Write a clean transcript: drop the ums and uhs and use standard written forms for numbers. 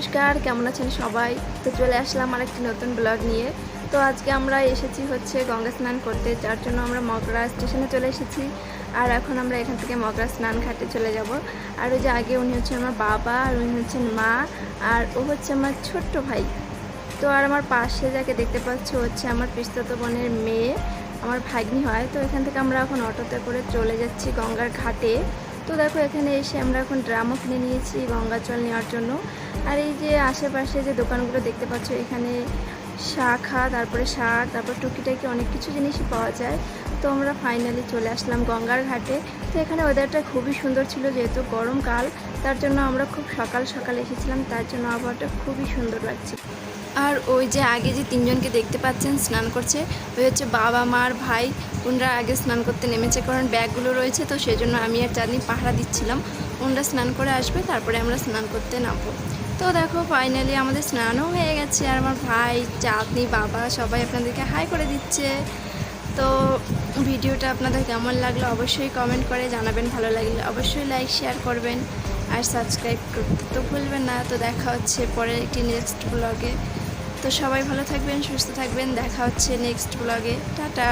নমস্কার, কেমন আছেন সবাই? তো চলে আসলাম আরেকটি নতুন ব্লগ নিয়ে। তো আজকে আমরা এসেছি হচ্ছে গঙ্গা স্নান করতে, যার জন্য আমরা মগরা স্টেশনে চলে এসেছি। আর এখন আমরা এখান থেকে মগরা স্নান ঘাটে চলে যাব। আর ওই যে আগে উনি হচ্ছেন আমার বাবা, আর উনি হচ্ছেন মা, আর ও হচ্ছে আমার ছোট্ট ভাই। তো আর আমার পাশে যাকে দেখতে পাচ্ছ হচ্ছে আমার পিস্তাতো বোনের মেয়ে, আমার ভাগ্নি হয়। তো এখান থেকে আমরা এখন অটোতে করে চলে যাচ্ছি গঙ্গার ঘাটে। তো দেখো এখানে এসে আমরা এখন ড্রামও কিনে নিয়েছি গঙ্গা জল নেওয়ার জন্য। আর এই যে আশেপাশে যে দোকানগুলো দেখতে পাচ্ছ, এখানে শাখা, তারপরে সার, তারপর টুকিটাকি অনেক কিছু জিনিসই পাওয়া যায়। তো আমরা ফাইনালি চলে আসলাম গঙ্গার ঘাটে। তো এখানে ওয়েদারটা খুবই সুন্দর ছিল, যেহেতু গরমকাল, তার জন্য আমরা খুব সকাল সকাল এসেছিলাম, তার জন্য আবহাওয়াটা খুবই সুন্দর লাগছে। আর ওই যে আগে যে তিনজনকে দেখতে পাচ্ছেন স্নান করছে, ওই হচ্ছে বাবা, মার ভাই। ওনারা আগে স্নান করতে নেমেছে, কারণ ব্যাগগুলো রয়েছে, তো সেই জন্য আমি আর চাঁদনি পাহারা দিচ্ছিলাম। ওনারা স্নান করে আসবে, তারপরে আমরা স্নান করতে নামবো। তো দেখো ফাইনালি আমাদের স্নানও হয়ে গেছে, আর আমার ভাই, চাঁদনি, বাবা সবাই আপনাদেরকে হাই করে দিচ্ছে। তো ভিডিওটা আপনাদের কেমন লাগলো অবশ্যই কমেন্ট করে জানাবেন, ভালো লাগলে অবশ্যই লাইক শেয়ার করবেন, আর সাবস্ক্রাইব করতে তো ভুলবেন না। তো দেখা হচ্ছে পরের একটি নেক্সট ব্লগে। তো সবাই ভালো থাকবেন, সুস্থ থাকবেন, দেখা হচ্ছে নেক্সট ব্লগে। টাটা।